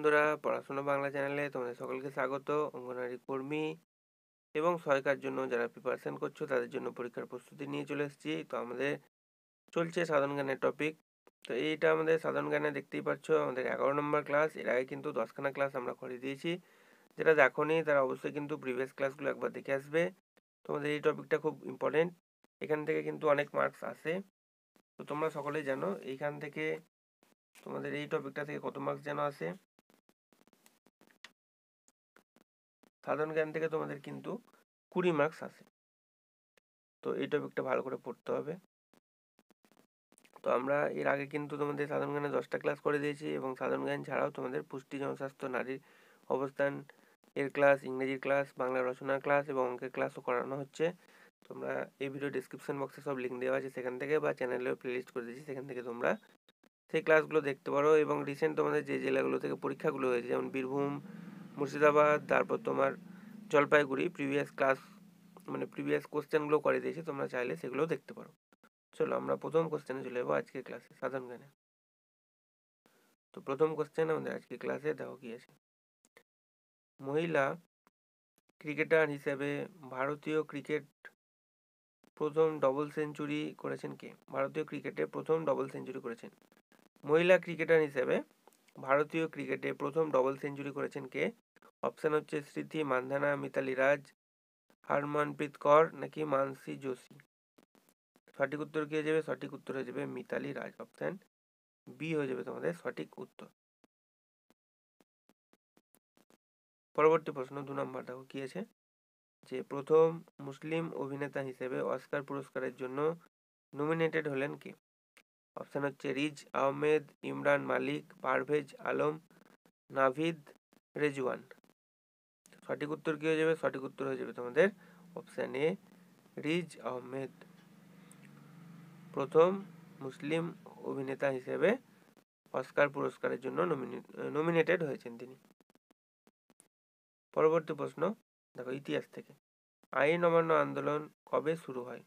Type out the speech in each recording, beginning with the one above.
বন্ধুরা, পড়াশোনা বাংলা চ্যানেলে তোমাদের সকলকে স্বাগত। অঙ্গনওয়াড়ি কর্মী এবং সহায়িকার জন্য যারা প্রিপারেশন করছো তাদের জন্য পরীক্ষার প্রস্তুতি নিয়ে চলে এসেছি। তো আমাদের চলছে সাধারণ জ্ঞানের টপিক। তো এইটা আমাদের সাধারণ জ্ঞানে দেখতেই পাচ্ছ, আমাদের 11 নম্বর ক্লাস। এর আগে কিন্তু 10খানা ক্লাস আমরা করে দিয়েছি। যেটা দেখোনি তারা অবশ্যই কিন্তু প্রিভিয়াস ক্লাসগুলো একবার দেখে আসবে। তোমাদের এই টপিকটা খুব ইম্পর্টেন্ট, এখান থেকে কিন্তু অনেক মার্কস আসে। তো তোমরা সকলেই জানো এইখান থেকে তোমাদের এই টপিকটা থেকে কত মার্কস যেন আসে। সাধারণ জ্ঞান থেকে তোমাদের কিন্তু 20 মার্কস আসে। তো এই টপিকটা ভালো করে পড়তে হবে। তো আমরা এর আগে কিন্তু তোমাদের সাধারণ জ্ঞানে 10টা ক্লাস করে দিয়েছি, এবং সাধারণ জ্ঞান ছাড়াও তোমাদের পুষ্টি, জনস্বাস্থ্য, নারীর অবস্থান এর ক্লাস, ইংরেজির ক্লাস, বাংলা রচনার ক্লাস এবং অঙ্কের ক্লাসও করানো হচ্ছে। তোমরা এই ভিডিও ডিসক্রিপশন বক্সে সব লিঙ্ক দেওয়া আছে, সেখান থেকে, বা চ্যানেলেও প্লেলিস্ট করে দিয়েছি, সেখান থেকে তোমরা সেই ক্লাসগুলো দেখতে পারো। এবং রিসেন্ট তোমাদের যে জেলাগুলো থেকে পরীক্ষাগুলো হয়েছে, যেমন বীরভূম, মুর্শিদাবাদ, তারপর তোমার জলপাইগুড়ি, প্রিভিয়াস ক্লাস মানে প্রিভিয়াস কোশ্চেনগুলো করে দিয়েছি, তোমরা চাইলে সেগুলোও দেখতে পারো। চলো আমরা প্রথম কোশ্চেনে চলে যাবো আজকের ক্লাসে সাধারণ জ্ঞানে। তো প্রথম কোশ্চেন আমাদের আজকের ক্লাসে দেখো কি আছে। মহিলা ক্রিকেটার হিসেবে ভারতীয় ক্রিকেট প্রথম ডবল সেঞ্চুরি করেছেন কে? ভারতীয় ক্রিকেটে প্রথম ডবল সেঞ্চুরি করেছেন। মহিলা ক্রিকেটার হিসেবে ভারতীয় ক্রিকেটে প্রথম ডবল সেঞ্চুরি করেছেন কে? অপশান হচ্ছে স্মৃতি মান্ধানা, মিতালি রাজ, হরমনপ্রীত কৌর নাকি মানসী যোশী। সঠিক উত্তর কি হয়ে যাবে? সঠিক উত্তর হয়ে যাবে মিতালি রাজ। অপশান বি হয়ে যাবে তোমাদের সঠিক উত্তর। পরবর্তী প্রশ্ন 2 নম্বর দেখো কি আছে, যে প্রথম মুসলিম অভিনেতা হিসেবে অস্কার পুরস্কারের জন্য নমিনেটেড হলেন কে? অপশান হচ্ছে রিজ আহমেদ, ইমরান মালিক, পারভেজ আলম, নাভিদ রেজওয়ান। সঠিক উত্তর কি হয়ে যাবে? সঠিক উত্তর হয়ে যাবে তোমাদের অপশান এ, রিজ আহমেদ। প্রথম মুসলিম অভিনেতা হিসেবে অস্কার পুরস্কারের জন্য নমিনেটেড হয়েছেন তিনি। পরবর্তী প্রশ্ন দেখো ইতিহাস থেকে, আইন অমান্য আন্দোলন কবে শুরু হয়?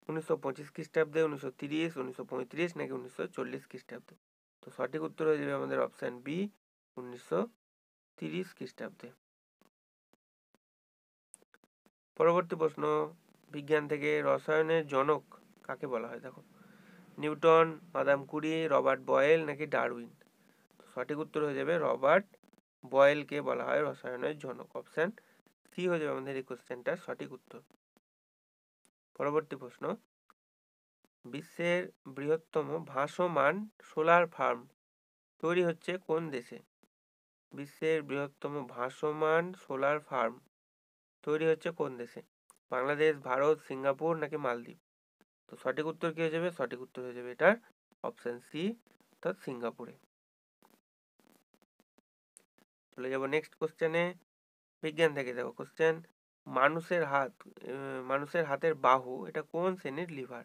1925 খ্রিস্টাব্দে, 1930, 1935 নাকি 1940 খ্রিস্টাব্দে? তো সঠিক উত্তর হয়ে যাবে আমাদের অপশান বি, 1930 খ্রিস্টাব্দে। পরবর্তী প্রশ্ন বিজ্ঞান থেকে, রসায়নের জনক কাকে বলা হয়? দেখো, Newton, Madame Curie, Robert boil নাকি ডারউইন? সঠিক উত্তর হয়ে যাবে রবার্ট বয়েলকে বলা হয় রসায়নের জনক। অপশান সি হয়ে যাবে আমাদের এই কোশ্চেনটার সঠিক উত্তর। পরবর্তী প্রশ্ন, বিশ্বের বৃহত্তম ভাসমান সোলার ফার্ম তৈরি হচ্ছে কোন দেশে? বিশ্বের বৃহত্তম ভাসমান সোলার ফার্ম তৈরি হচ্ছে কোন দেশে? বাংলাদেশ, ভারত, সিঙ্গাপুর নাকি মালদ্বীপ? তো সঠিক উত্তর কি হয়ে যাবে? সঠিক উত্তর হয়ে যাবে এটার অপশান সি, অর্থাৎ সিঙ্গাপুরে। চলে যাব নেক্সট কোশ্চেনে, বিজ্ঞান থেকে দেখো কোশ্চেন, মানুষের হাত, মানুষের হাতের বাহু এটা কোন শ্রেণীর লিভার?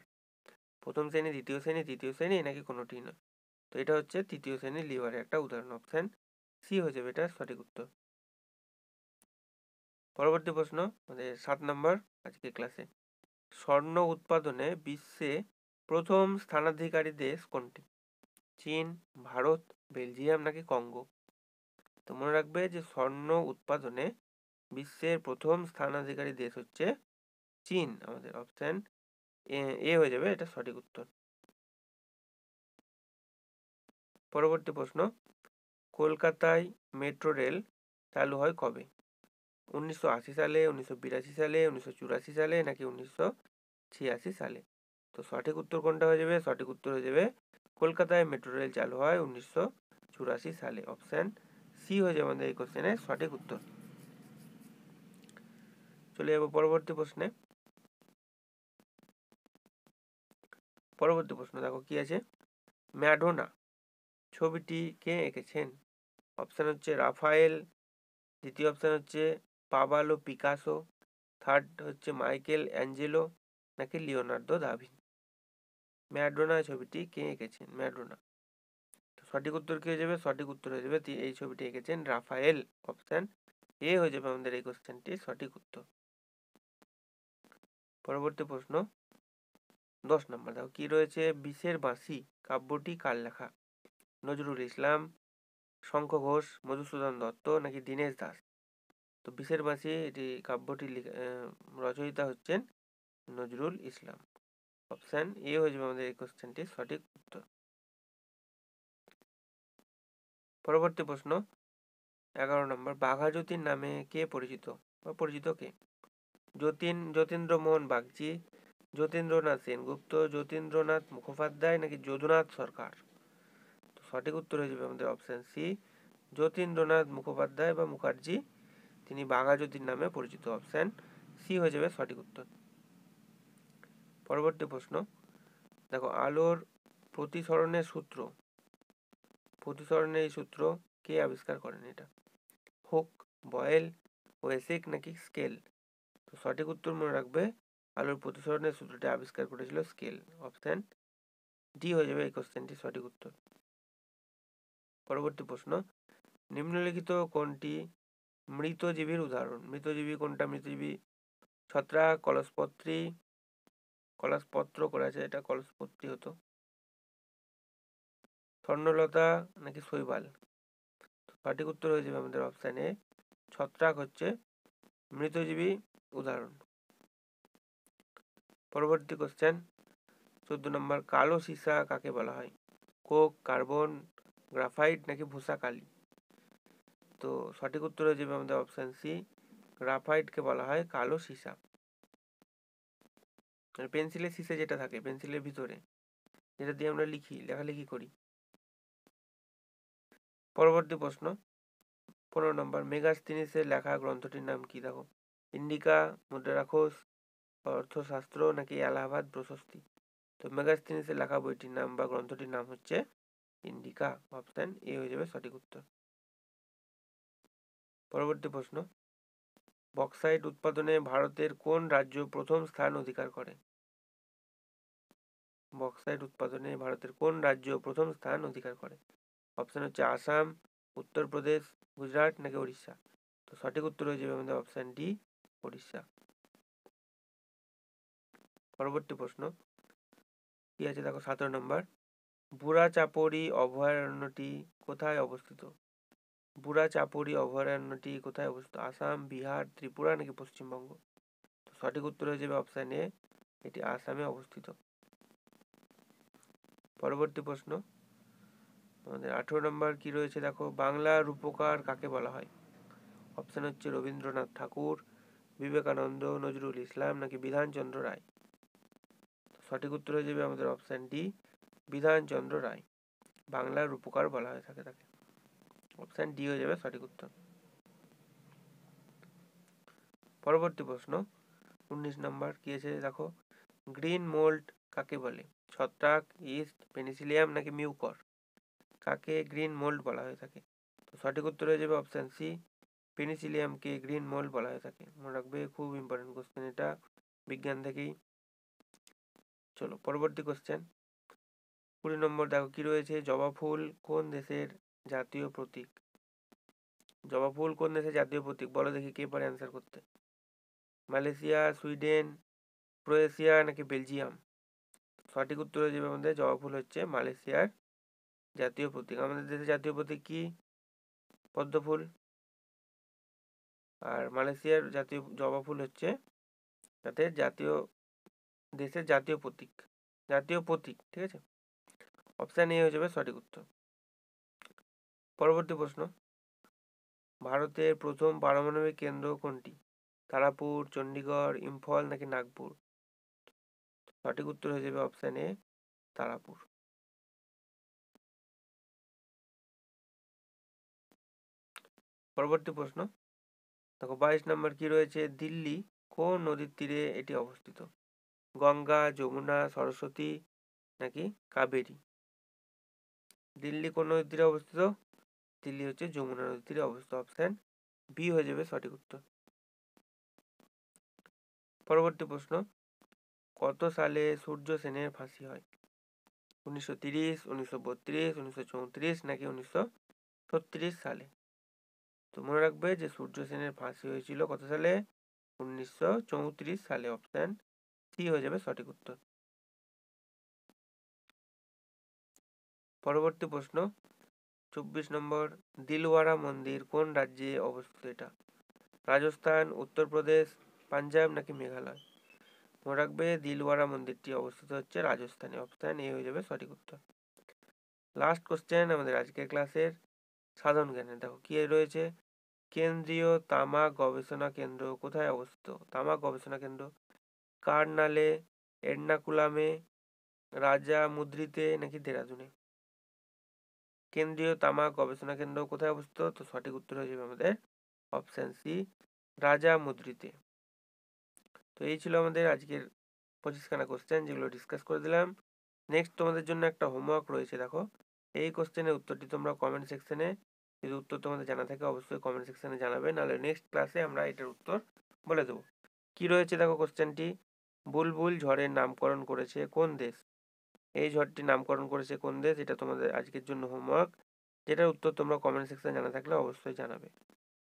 প্রথম শ্রেণী, দ্বিতীয় শ্রেণী, তৃতীয় শ্রেণী নাকি কোনোটি নয়? তো এটা হচ্ছে তৃতীয় শ্রেণীর লিভারের একটা উদাহরণ। অপশান সি হয়ে যাবে এটা সঠিক উত্তর। পরবর্তী প্রশ্ন আমাদের 7 নম্বর আজকে ক্লাসে, স্বর্ণ উৎপাদনে বিশ্বে প্রথম স্থানাধিকারী দেশ কোনটি? চীন, ভারত, বেলজিয়াম নাকি কঙ্গো? তো মনে রাখবে যে স্বর্ণ উৎপাদনে বিশ্বের প্রথম স্থানাধিকারী দেশ হচ্ছে চীন। আমাদের অপশান এ হয়ে যাবে এটা সঠিক উত্তর। পরবর্তী প্রশ্ন, কলকাতায় মেট্রো রেল চালু হয় কবে? 1980 সালে, 1982 সালে, 1984 সালে নাকি 1986 সালে? তো সঠিক উত্তর কোনটা হয়ে যাবে? সঠিক উত্তর হয়ে যাবে কলকাতায় মেট্রো রেল চালু হয় 1984 সালে। অপশান সি হয়ে যাবে আমাদের এই কোশ্চেনের সঠিক উত্তর। চলে যাবো পরবর্তী প্রশ্নে। পরবর্তী প্রশ্ন দেখো কি আছে, ম্যাডোনা ছবিটি কে এঁকেছেন? অপশান হচ্ছে রাফায়েল, দ্বিতীয় অপশান হচ্ছে পাবালো পিকাসো, থার্ড হচ্ছে মাইকেল অ্যাঞ্জেলো নাকি লিওনার্দো দা ভিঞ্চি। ম্যাডোনা ছবিটি কে এঁকেছেন? ম্যাডোনা। সঠিক উত্তর কি হয়ে যাবে? সঠিক উত্তর হয়ে যাবে এই ছবিটি এঁকেছেন রাফায়েল। অপশান এ হয়ে যাবে আমাদের এই কোশ্চেনটি সঠিক উত্তর। পরবর্তী প্রশ্ন 10 নম্বর দেখো কি রয়েছে, বিষের বাঁশি কাব্যটি কার লেখা? নজরুল ইসলাম, শঙ্খ ঘোষ, মধুসূদন দত্ত নাকি দীনেশ দাস? তো বিষের বাঁশি এটি কাব্যটি রচয়িতা হচ্ছেন নজরুল ইসলাম। অপশান এ হয়ে যাবে আমাদের এই কোশ্চেনটির সঠিক উত্তর। পরবর্তী প্রশ্ন 11 নম্বর, বাঘা যতীন নামে কে পরিচিত বা পরিচিত কে? যতীন্দ্রমোহন বাগচি, যতীন্দ্রনাথ সেনগুপ্ত, যতীন্দ্রনাথ মুখোপাধ্যায় নাকি যদুনাথ সরকার? তো সঠিক উত্তর হয়ে যাবে আমাদের অপশান সি, যতীন্দ্রনাথ মুখোপাধ্যায় বা মুখার্জি, তিনি বাঘা যতীন নামে পরিচিত। অপশান সি হয়ে যাবে সঠিক উত্তর। পরবর্তী প্রশ্ন দেখো, আলোর প্রতিসরণের সূত্র, প্রতিসরণের এই সূত্র কে আবিষ্কার করেন? এটা হুক, বয়েল, ওয়েসিক নাকি স্কেল? তো সঠিক উত্তর মনে রাখবে, আলোর প্রতিসরণের সূত্রটি আবিষ্কার করেছিল স্কেল। অপশান ডি হয়ে যাবে এই কোশ্চেনটি সঠিক উত্তর। পরবর্তী প্রশ্ন, নিম্নলিখিত কোনটি মৃতজীবীর উদাহরণ? মৃতজীবী কোনটা? মৃতজীবী ছত্রাক, কলসপত্রী, কলসপত্র করে আছে, এটা কলসপত্রী হতো, স্বর্ণলতা নাকি শৈবাল? সঠিক উত্তর হয়ে যাবে আমাদের অপশান এ, ছত্রাক হচ্ছে মৃতজীবী উদাহরণ। পরবর্তী কোশ্চেন 14 নম্বর, কালো সীসা কাকে বলা হয়? কোক, কার্বন, গ্রাফাইট নাকি ভূসা কালি? তো সঠিক উত্তর হয়ে যাবে আমাদের অপশান সি, গ্রাফাইটকে বলা হয় কালো সীসা। পেন্সিলের সীসা যেটা থাকে পেন্সিলের ভিতরে, যেটা দিয়ে আমরা লেখালেখি করি। পরবর্তী প্রশ্ন 15 নম্বর, মেগাস্তিনিসের লেখা গ্রন্থটির নাম কি? দেখো, ইন্ডিকা, মুদ্রা রাক্ষস, অর্থশাস্ত্র নাকি এলাহাবাদ প্রশস্তি? তো মেগাস্তিনিসের লেখা বইটির নাম বা গ্রন্থটির নাম হচ্ছে ইন্ডিকা। অপশান এ হয়ে যাবে সঠিক উত্তর। পরবর্তী প্রশ্ন, বক্সাইট উৎপাদনে ভারতের কোন রাজ্য প্রথম স্থান অধিকার করে? বক্সাইট উৎপাদনে ভারতের কোন রাজ্য প্রথম স্থান অধিকার করে? অপশান হচ্ছে আসাম, উত্তরপ্রদেশ, গুজরাট নাকি উড়িষ্যা? তো সঠিক উত্তর হয়ে যাবে আমাদের অপশান ডি, উড়িষ্যা। পরবর্তী প্রশ্ন কি আছে দেখো, 17 নম্বর, বুড়া চাপড়ি অভয়ারণ্যটি কোথায় অবস্থিত? বুড়া চাপড়ি অভয়ারণ্যটি কোথায় অবস্থিত? আসাম, বিহার, ত্রিপুরা নাকি পশ্চিমবঙ্গ? তো সঠিক উত্তর হয়ে যাবে অপশান এ, এটি আসামে অবস্থিত। পরবর্তী প্রশ্ন আমাদের 18 নম্বর কি রয়েছে দেখো, বাংলা রূপকার কাকে বলা হয়? অপশান হচ্ছে রবীন্দ্রনাথ ঠাকুর, বিবেকানন্দ, নজরুল ইসলাম নাকি বিধানচন্দ্র রায়? সঠিক উত্তর হয়ে যাবে আমাদের অপশান ডি, বিধানচন্দ্র রায়, বাংলার রূপকার বলা হয়ে থাকে তাকে। অপশান ডি হয়ে যাবে সঠিক উত্তর। পরবর্তী প্রশ্ন 19 নম্বর কি আছে দেখো, গ্রিন মোল্ড কাকে বলে? ছত্রাক, ইস্ট, পেনিসিলিয়াম নাকি মিউকর? কাকে গ্রিন মোল্ড বলা হয়ে থাকে? তো সঠিক উত্তর হয়ে যাবে অপশান সি, পেনিসিলিয়ামকে গ্রিন মোল্ড বলা হয়ে থাকে। মনে রাখবে, খুব ইম্পর্টেন্ট কোশ্চেন এটা, বিজ্ঞান থেকেই। চলো পরবর্তী কোশ্চেন 20 নম্বর দেখো কি রয়েছে, জবা ফুল কোন দেশের জাতীয় প্রতীক? জবা ফুল কোন দেশের জাতীয় প্রতীক বলো দেখি, কে পারে অ্যান্সার করতে? মালয়েশিয়া, সুইডেন, ক্রোয়েশিয়া নাকি বেলজিয়াম? সঠিক উত্তর হয়ে যাবে আমাদের জবা ফুল হচ্ছে মালয়েশিয়ার জাতীয় প্রতীক। আমাদের দেশের জাতীয় প্রতীক কি? পদ্ম ফুল। আর মালয়েশিয়ার জাতীয় জবা ফুল হচ্ছে তাদের দেশের জাতীয় প্রতীক, ঠিক আছে। অপশান এ হয়ে যাবে সঠিক উত্তর। পরবর্তী প্রশ্ন, ভারতের প্রথম পারমাণবিক কেন্দ্র কোনটি? তারাপুর, চণ্ডীগড়, ইম্ফল নাকি নাগপুর? সঠিক উত্তর হয়ে যাবে অপশান এ, তারাপুর। পরবর্তী প্রশ্ন দেখো 22 নম্বর কি রয়েছে, দিল্লি কোন নদীর তীরে এটি অবস্থিত? গঙ্গা, যমুনা, সরস্বতী নাকি কাবেরী? দিল্লি কোন নদীর তীরে অবস্থিত? দিল্লি হচ্ছে যমুনা নদীর তীরে অবস্থিত। অপশান বি হয়ে যাবে সঠিক উত্তর। পরবর্তী প্রশ্ন, কত সালে সূর্য সেনের ফাঁসি হয়? 1930, 1932, 1934 নাকি 1936 সালে? তো মনে রাখবে যে সূর্য সেনের ফাঁসি হয়েছিল কত সালে? 1934 সালে। অপশান সি হয়ে যাবে সঠিক উত্তর। পরবর্তী প্রশ্ন 24 নম্বর, দিলওয়ারা মন্দির কোন রাজ্যে অবস্থিত? এটা রাজস্থান, উত্তরপ্রদেশ, পাঞ্জাব নাকি মেঘালয়? মনে রাখবে দিলওয়ারা মন্দিরটি অবস্থিত হচ্ছে রাজস্থানে। অপশান এ হয়ে যাবে সঠিক উত্তর। লাস্ট কোশ্চেন আমাদের আজকের ক্লাসের সাধারণ জ্ঞানে। দেখো কি রয়েছে, কেন্দ্রীয় তামাক গবেষণা কেন্দ্র কোথায় অবস্থিত? তামাক গবেষণা কেন্দ্র কারনালে, এর্নাকুলামে, রাজা মুদ্রিতে নাকি দেরাদুনে? কেন্দ্রীয় তামাক গবেষণা কেন্দ্র কোথায় অবস্থিত? তো সঠিক উত্তর হয়ে যাবে আমাদের অপশান সি, রাজা মুদ্রিতে। তো এই ছিল আমাদের আজকের 25খানা কোশ্চেন, যেগুলো ডিসকাস করে দিলাম। নেক্সট তোমাদের জন্য একটা হোমওয়ার্ক রয়েছে। দেখো এই কোশ্চেনের উত্তরটি তোমরা কমেন্ট সেকশনে, যদি উত্তর তোমাদের জানা থাকে অবশ্যই কমেন্ট সেকশনে জানাবে, নাহলে নেক্সট ক্লাসে আমরা এটার উত্তর বলে দেবো। কি রয়েছে দেখো কোশ্চেনটি, বুলবুল ঝড়ের নামকরণ করেছে কোন দেশ? এই ঝড়টি নামকরণ করেছে কোন দেশ? এটা তোমাদের আজকের জন্য হোমওয়ার্ক, যেটার উত্তর তোমরা কমেন্ট সেকশনে জানা থাকলে অবশ্যই জানাবে।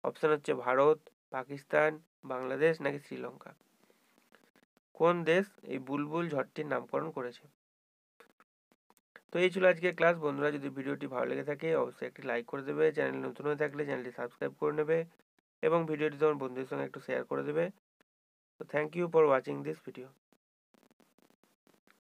অপশান হচ্ছে ভারত, পাকিস্তান, বাংলাদেশ নাকি শ্রীলঙ্কা। কোন দেশ এই বুলবুল ঝড়টির নামকরণ করেছে? তো এই ছিল আজকের ক্লাস। বন্ধুরা, যদি ভিডিওটি ভালো লেগে থাকে অবশ্যই একটি লাইক করে দেবে, চ্যানেল নতুন হয়ে থাকলে চ্যানেলটি সাবস্ক্রাইব করে নেবে এবং ভিডিওটি তোমার বন্ধুদের সঙ্গে একটু শেয়ার করে দেবে। তো thank you for watching this video.